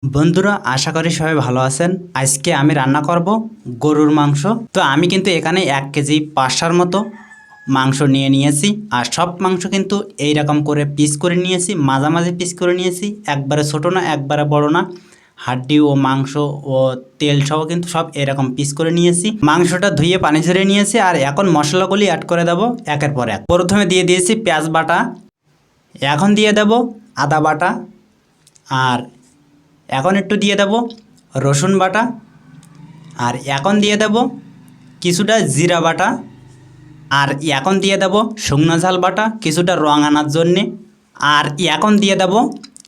বন্ধুরা, আশা করি সবাই ভালো আছেন। আজকে আমি রান্না করব গরুর মাংস। তো আমি কিন্তু এখানে 1 কেজি পাঁচশোর মতো মাংস নিয়েছি। আর সব মাংস কিন্তু এই রকম করে পিস করে নিয়েছি, মাঝামাঝি পিস করে নিয়েছি, একবারে ছোট না একবারে বড় না। হাড্ডি ও মাংস ও তেল সহ কিন্তু সব এরকম পিস করে নিয়েছি। মাংসটা ধুয়ে পানি ঝরিয়ে নিয়েছি। আর এখন মশলাগুলি অ্যাড করে দেবো একের পর এক। প্রথমে দিয়ে দিয়েছি পেঁয়াজ বাটা, এখন দিয়ে দেব আদা বাটা, আর এখন একটু দিয়ে দেব রসুন বাটা, আর এখন দিয়ে দেব কিছুটা জিরা বাটা, আর এখন দিয়ে দেব শুকনো ঝাল বাটা কিছুটা রং আনার জন্যে, আর এখন দিয়ে দেব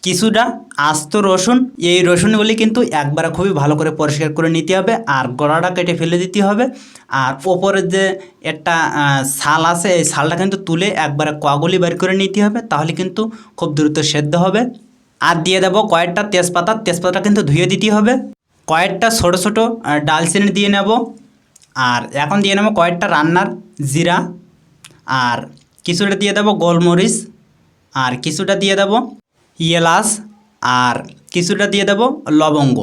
কিছুটা আস্ত রসুন। এই রসুনগুলি কিন্তু একবারে খুবই ভালো করে পরিষ্কার করে নিতে হবে, আর গোড়াটা কেটে ফেলে দিতে হবে। আর ওপরের যে একটা ছাল আছে, এই ছালটা কিন্তু তুলে একবারে কগুলি বের করে নিতে হবে, তাহলে কিন্তু খুব দ্রুত সেদ্ধ হবে। আর দিয়ে দেব কয়েকটা তেজপাতা, তেজপাতা কিন্তু ধুয়ে দিতে হবে। কয়েকটা ছোট ছোট ডালচিনি দিয়ে নেব। আর এখন দিয়ে নেব কয়েকটা রান্নার জিরা, আর কিছুটা দিয়ে দেব গোলমরিচ, আর কিছুটা দিয়ে দেব এলাচ, আর কিছুটা দিয়ে দেব লবঙ্গ।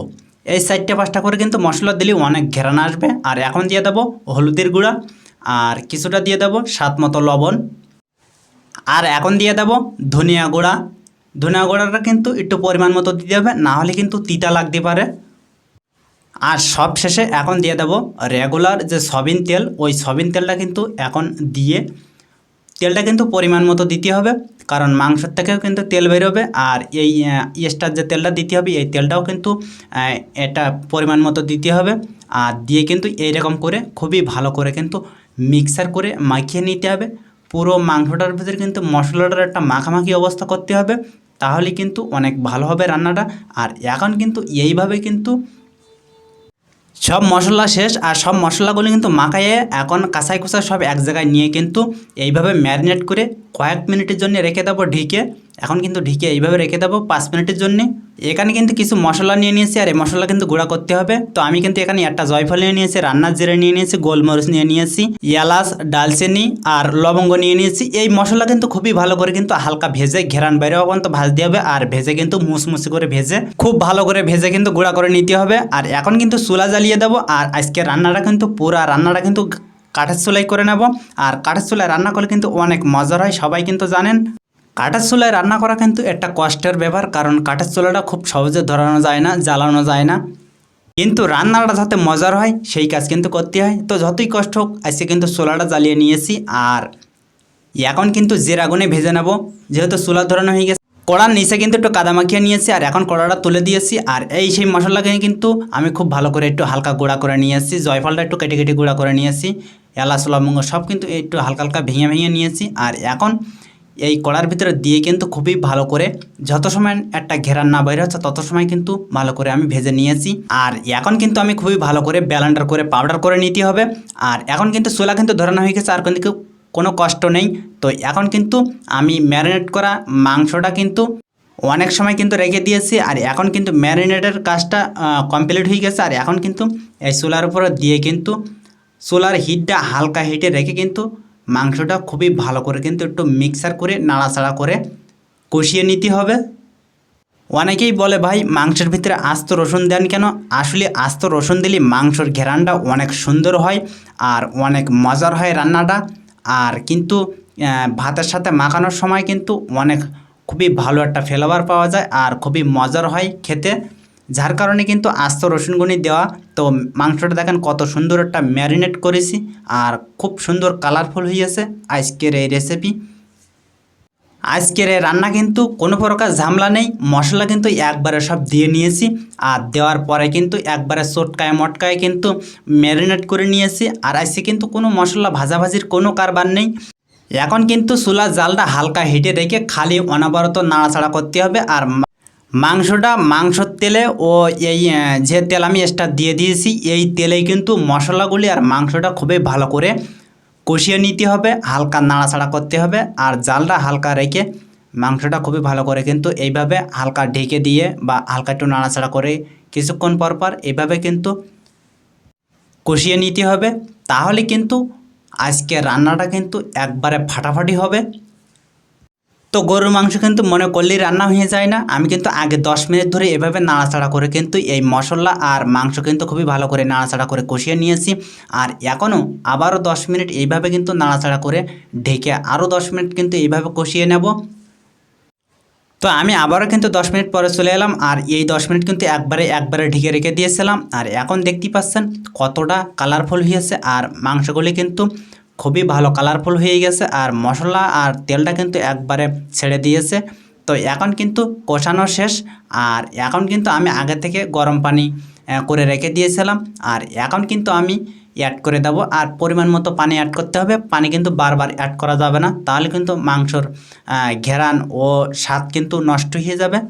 এই 4-5টা করে কিন্তু মশলা দিলে অনেক ঘেরান আসবে। আর এখন দিয়ে দেব হলুদের গুঁড়া, আর কিছুটা দিয়ে দেব স্বাদ মতো লবণ, আর এখন দিয়ে দেব ধনিয়া গুঁড়া। ধনিয়া গুঁড়াটা কিন্তু একটু পরিমাণ মতো দিতে হবে, না হলে কিন্তু তিতা লাগতে পারে। আর সব শেষে এখন দিয়ে দেব রেগুলার যে সয়াবিন তেল, ওই সয়াবিন তেলটা কিন্তু এখন দিয়ে তেলটা কিন্তু পরিমাণ মতো দিতে হবে, কারণ মাংসের থেকেও কিন্তু তেল বেরোবে। আর এই এক্সট্রা যে তেলটা দিতে হবে, এই তেলটাও কিন্তু এটা পরিমাণ মতো দিতে হবে। আর দিয়ে কিন্তু এইরকম করে খুবই ভালো করে কিন্তু মিক্সার করে মাখিয়ে নিতে হবে। পুরো মাংসটার ভিতরে কিন্তু মশলাটার একটা মাখামাখি অবস্থা করতে হবে, তাহলে কিন্তু অনেক ভালো হবে রান্নাটা। আর এখন কিন্তু এইভাবে কিন্তু সব মশলা শেষ, আর সব মশলাগুলো কিন্তু মাখাইয়ে এখন কাঁচাই কুচাই সব এক জায়গায় নিয়ে কিন্তু এইভাবে ম্যারিনেট করে কয়েক মিনিটের জন্য রেখে দেবো ঢেকে। এখন কিন্তু ঢেকে এইভাবে রেখে দেবো 5 মিনিটের জন্য। এখানে কিন্তু কিছু মশলা নিয়ে নিয়েছি, আর এই মশলা কিন্তু গুঁড়া করতে হবে। তো আমি কিন্তু এখানে একটা জয়ফল নিয়ে নিয়েছি, রান্নার জিরে নিয়ে নিয়েছি, গোলমরিচ নিয়ে নিয়েছি, এলাচ, ডালচিনি আর লবঙ্গ নিয়ে নিয়েছি। এই মশলা কিন্তু খুবই ভালো করে কিন্তু হালকা ভেজে ঘেরান বাইরে পর্যন্ত ভাজতে হবে। আর ভেজে কিন্তু মুসমুসি করে ভেজে খুব ভালো করে ভেজে কিন্তু গুঁড়া করে নিতে হবে। আর এখন কিন্তু চুলা জ্বালিয়ে দেবো। আর আজকে রান্নাটা কিন্তু পুরা রান্নাটা কিন্তু কাঠের চুলাই করে নেব। আর কাঠের চুলায় রান্না করলে কিন্তু অনেক মজার হয়, সবাই কিন্তু জানেন। কাঠের চুলায় রান্না করা কিন্তু একটা কষ্টের ব্যাপার, কারণ কাঠের চুলাটা খুব সহজে ধরানো যায় না, জ্বালানো যায় না। কিন্তু রান্নাটা যাতে মজার হয় সেই কাজ কিন্তু করতে হয়। তো যতই কষ্ট হোক আজকে কিন্তু চুলাটা জ্বালিয়ে নিয়েছি। আর এখন কিন্তু জিরা আগুনে ভেজে নেব, যেহেতু চুলা ধরানো হয়ে গেছে। কড়ার নিচে কিন্তু একটু কাদা মাখিয়ে নিয়েছি, আর এখন কড়াটা তুলে দিয়েছি। আর এই সেই মশলাকে কিন্তু আমি খুব ভালো করে একটু হালকা গুঁড়া করে নিয়েছি, জয়ফলটা একটু কেটে কেটে গুঁড়া করে নিয়েছি, এলাচ লবঙ্গ সব কিন্তু একটু হালকা হালকা ভেঙে ভেঙে নিয়েছি। আর এখন এই কড়ার ভিতরে দিয়ে কিন্তু খুবই ভালো করে যত সময় একটা ঘেরান না বাইরে হচ্ছে তত সময় কিন্তু ভালো করে আমি ভেজে নিয়েছি। আর এখন কিন্তু আমি খুবই ভালো করে ব্লেন্ডার করে পাউডার করে নিতে হবে। আর এখন কিন্তু চুলা কিন্তু ধরানো হয়ে গেছে, আর কিন্তু কোনো কষ্ট নেই। তো এখন কিন্তু আমি ম্যারিনেট করা মাংসটা কিন্তু অনেক সময় কিন্তু রেখে দিয়েছি। আর এখন কিন্তু ম্যারিনেটের কাজটা কমপ্লিট হয়ে গেছে। আর এখন কিন্তু এই চুলার উপরে দিয়ে কিন্তু চুলার হিটটা হালকা হিটে রেখে কিন্তু মাংসটা খুবই ভালো করে কিন্তু একটু মিক্সার করে নাড়াচাড়া করে কষিয়ে নিতে হবে। অনেকেই বলে ভাই মাংসের ভিতরে আস্ত রসুন দেন কেন? আসলে আস্ত রসুন দিলে মাংসর ঘেরানটা অনেক সুন্দর হয়, আর অনেক মজার হয় রান্নাটা। আর কিন্তু ভাতের সাথে মাখানোর সময় কিন্তু অনেক খুবই ভালো একটা ফ্লেভার পাওয়া যায়, আর খুবই মজার হয় খেতে। যার কারণে কিন্তু আস্ত রসুনগুনি দেওয়া। তো মাংসটা দেখেন কত সুন্দর একটা ম্যারিনেট করেছি, আর খুব সুন্দর কালারফুল হয়েছে আজকের এই রেসিপি। আজকের এই রান্না কিন্তু কোনো প্রকার ঝামেলা নেই, মশলা কিন্তু একবারে সব দিয়ে নিয়েছি। আর দেওয়ার পরে কিন্তু একবারে চটকায় মটকায় কিন্তু ম্যারিনেট করে নিয়েছি। আর আজকে কিন্তু কোনো মশলা ভাজাভাজির কোনো কারবার নেই। এখন কিন্তু চুলার জালটা হালকা হিটে রেখে খালি অনবরত নাড়াচাড়া করতে হবে। আর মাংসর তেলে ও এই যে তেল আমি এক্সট্রা দিয়ে দিয়েছি, এই তেলেই কিন্তু মশলাগুলি আর মাংসটা খুবই ভালো করে কষিয়ে নিতে হবে, হালকা নাড়াচাড়া করতে হবে। আর জালটা হালকা রেখে মাংসটা খুবই ভালো করে কিন্তু এইভাবে হালকা ঢেকে দিয়ে বা হালকা একটু নাড়াচাড়া করে কিছুক্ষণ পর পর এইভাবে কিন্তু কষিয়ে নিতে হবে। তাহলে কিন্তু আজকে রান্নাটা কিন্তু একবারে ফাটাফাটি হবে। তো গরুর মাংস কিন্তু মনে করলেই রান্না হয়ে যায় না। আমি কিন্তু আগে 10 মিনিট ধরে এভাবে নাড়াচাড়া করে কিন্তু এই মশলা আর মাংস কিন্তু খুবই ভালো করে নাড়াচাড়া করে কষিয়ে নিয়েছি। আর এখনও আবারও 10 মিনিট এইভাবে কিন্তু নাড়াচাড়া করে ঢেকে আরও 10 মিনিট কিন্তু এইভাবে কষিয়ে নেব। তো আমি আবারও কিন্তু 10 মিনিট পরে চলে এলাম, আর এই 10 মিনিট কিন্তু একবারে ঢেকে রেখে দিয়েছিলাম। আর এখন দেখতেই পাচ্ছেন কতটা কালারফুল হয়েছে, আর মাংসগুলি কিন্তু খুবই ভালো কালারফুল হয়ে গেছে, আর মশলা আর তেলটা কিন্তু একবারে ছেড়ে দিয়েছে। তো এখন কিন্তু কষানো শেষ, আর এখন কিন্তু আমি আগে থেকে গরম পানি করে রেখে দিয়েছিলাম, আর এখন কিন্তু আমি অ্যাড করে দেবো। আর পরিমাণ মতো পানি অ্যাড করতে হবে, পানি কিন্তু বারবার অ্যাড করা যাবে না, তাহলে কিন্তু মাংসর ঘেরান ও স্বাদ কিন্তু নষ্ট হয়ে যাবে।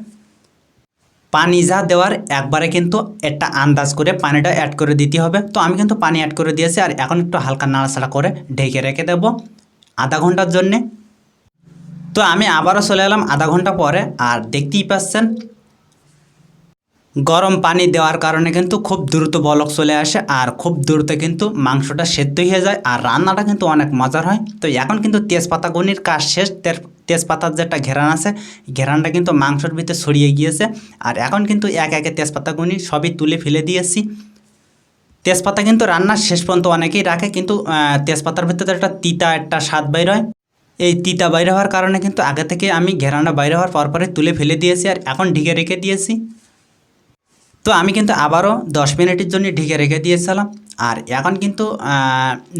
পানি যা দেওয়ার একবারে কিন্তু একটা আন্দাজ করে পানিটা অ্যাড করে দিতে হবে। তো আমি কিন্তু পানি অ্যাড করে দিয়েছি, আর এখন একটু হালকা নাড়াচাড়া করে ঢেকে রেখে দেবো আধা ঘন্টার জন্যে। তো আমি আবারও চলে এলাম আধা ঘন্টা পরে, আর দেখতেই পাচ্ছেন গরম পানি দেওয়ার কারণে কিন্তু খুব দ্রুত বলক চলে আসে, আর খুব দ্রুত কিন্তু মাংসটা সেদ্ধ হয়ে যায়, আর রান্নাটা কিন্তু অনেক মজার হয়। তো এখন কিন্তু তেজপাতা গুনির কাজ শেষ। তেজপাতার যে একটা ঘেরান আছে, ঘেরানটা কিন্তু মাংসর ভিতরে ছড়িয়ে গিয়েছে। আর এখন কিন্তু এক একে তেজপাতা গুনি সবই তুলে ফেলে দিয়েছি। তেজপাতা কিন্তু রান্নার শেষ পর্যন্ত অনেকেই রাখে, কিন্তু তেজপাতার ভিতরে একটা তিতা একটা স্বাদ বাইর হয়। এই তিতা বাইরে হওয়ার কারণে কিন্তু আগে থেকে আমি ঘেরানটা বাইরে হওয়ার পরে তুলে ফেলে দিয়েছি, আর এখন ঢেকে রেখে দিয়েছি। তো আমি কিন্তু আবারও 10 মিনিটের জন্য ঢেকে রেখে দিয়েছিলাম, আর এখন কিন্তু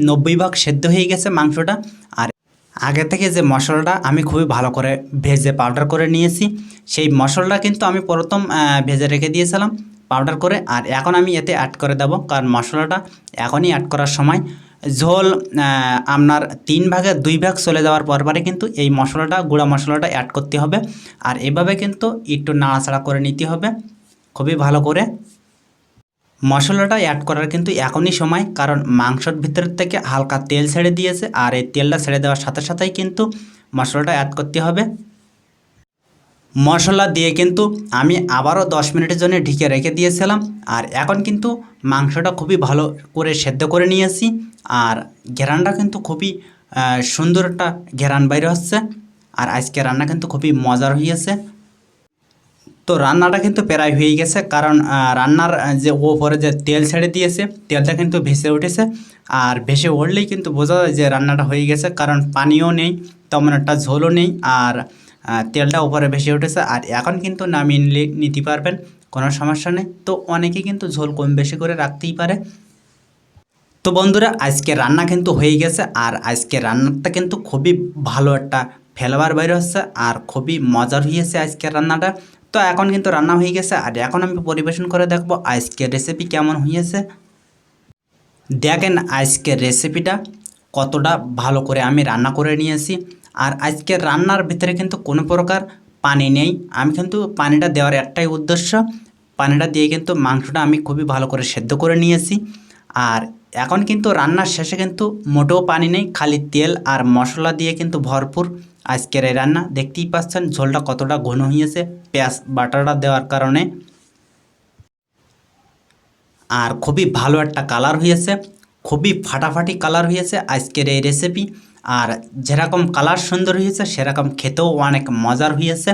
90% সেদ্ধ হয়ে গেছে মাংসটা। আর আগে থেকে যে মশলাটা আমি খুবই ভালো করে ভেজে পাউডার করে নিয়েছি, সেই মশলাটা কিন্তু আমি প্রথম ভেজে রেখে দিয়েছিলাম পাউডার করে, আর এখন আমি এতে অ্যাড করে দেবো, কারণ মশলাটা এখনই অ্যাড করার সময়। ঝোল আপনার 3 ভাগের 2 ভাগ চলে যাওয়ার পরে কিন্তু এই মশলাটা গুঁড়া মশলাটা অ্যাড করতে হবে, আর এভাবে কিন্তু একটু নাড়াচাড়া করে নিতে হবে খুবই ভালো করে। মশলাটা অ্যাড করার কিন্তু এখনই সময়, কারণ মাংসর ভিতর থেকে হালকা তেল ছেড়ে দিয়েছে, আর এই তেলটা ছেড়ে দেওয়ার সাথে সাথেই কিন্তু মশলাটা অ্যাড করতে হবে। মশলা দিয়ে কিন্তু আমি আবারও 10 মিনিটের জন্য ঢেকে রেখে দিয়েছিলাম, আর এখন কিন্তু মাংসটা খুবই ভালো করে সেদ্ধ করে নিয়েছি, আর ঘেরানটা কিন্তু খুবই সুন্দর একটা ঘেরান বাইরে হচ্ছে। আর আজকে রান্না কিন্তু খুবই মজার হয়েছে। তো রান্নাটা কিন্তু প্রায় হয়ে গেছে, কারণ রান্নার যে ওপরে যে তেল ছেড়ে দিয়েছে, তেলটা কিন্তু ভেসে উঠেছে, আর ভেসে উঠলেই কিন্তু বোঝা যায় যে রান্নাটা হয়ে গেছে, কারণ পানিও নেই, তেমন একটা ঝোলও নেই, আর তেলটা উপরে ভেসে উঠেছে। আর এখন কিন্তু নামিয়ে নিতে পারবেন, কোনো সমস্যা নেই। তো অনেকে কিন্তু ঝোল কম বেশি করে রাখতেই পারে। তো বন্ধুরা, আজকে রান্না কিন্তু হয়ে গেছে, আর আজকে রান্নাটা কিন্তু খুবই ভালো একটা ফ্লেভার বাইরে হচ্ছে, আর খুবই মজার হয়েছে আজকের রান্নাটা। তো এখন কিন্তু রান্না হয়ে গেছে, আর এখন আমি পরিবেশন করে দেখবো আজকের রেসিপি কেমন হয়েছে। দেখেন আজকের রেসিপিটা কতটা ভালো করে আমি রান্না করে নিয়েছি, আর আজকের রান্নার ভিতরে কিন্তু কোনো প্রকার পানি নেই। আমি কিন্তু পানিটা দেওয়ার একটাই উদ্দেশ্য, পানিটা দিয়ে কিন্তু মাংসটা আমি খুবই ভালো করে সেদ্ধ করে নিয়েছি। আর এখন কিন্তু রান্নার শেষে কিন্তু মোটেও পানি নেই, খালি তেল আর মশলা দিয়ে কিন্তু ভরপুর আজকের এই রান্না। দেখতেই পাচ্ছেন ঝোলটা কতটা ঘন হয়েছে পেঁয়াজ বাটাটা দেওয়ার কারণে, আর খুবই ভালো একটা কালার হয়েছে, খুবই ফাটাফাটি কালার হয়েছে আজকের এই রেসিপি। আর যেরকম কালার সুন্দর হয়েছে সেরকম খেতেও অনেক মজার হয়েছে।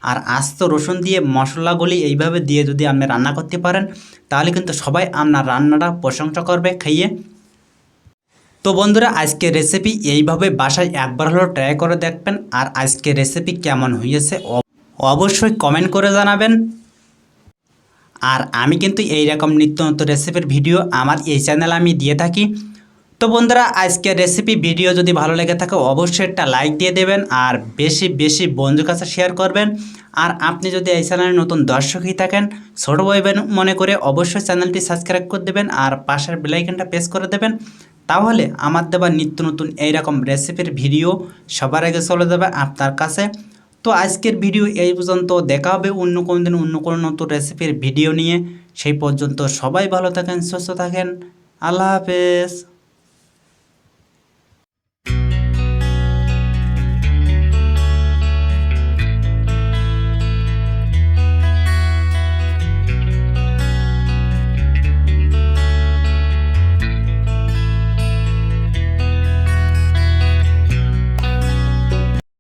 আর আস্ত রসুন দিয়ে মশলাগুলি এইভাবে দিয়ে যদি আপনি রান্না করতে পারেন, তাহলে কিন্তু সবাই আপনার রান্নাটা প্রশংসা করবে খাইয়ে। তো বন্ধুরা, আজকের রেসিপি এইভাবে বাসায় একবার হলেও ট্রাই করে দেখবেন, আর আজকের রেসিপি কেমন হয়েছে অবশ্যই কমেন্ট করে জানাবেন। আর আমি কিন্তু এই রকম নিত্য নতুন রেসিপির ভিডিও আমার এই চ্যানেলে আমি দিয়ে থাকি। তো বন্ধুরা, আজকের রেসিপি ভিডিও যদি ভালো লেগে থাকে অবশ্যই একটা লাইক দিয়ে দেবেন, আর বেশি বেশি বন্ধুর কাছে শেয়ার করবেন। আর আপনি যদি এই চ্যানেলে নতুন দর্শক হয়ে থাকেন, ছোটো ভাই মনে করে অবশ্যই চ্যানেলটি সাবস্ক্রাইব করে দেবেন, আর পাশের বেল আইকনটা প্রেস করে দেবেন। তাহলে আমার দেওয়া নিত্য নতুন এইরকম রেসিপির ভিডিও সবার আগে চলে যাবে আপনার কাছে। তো আজকের ভিডিও এই পর্যন্ত, দেখা হবে অন্য কোনো দিন অন্য কোনো নতুন রেসিপির ভিডিও নিয়ে। সেই পর্যন্ত সবাই ভালো থাকেন, সুস্থ থাকেন। আল্লাহ হাফেজ।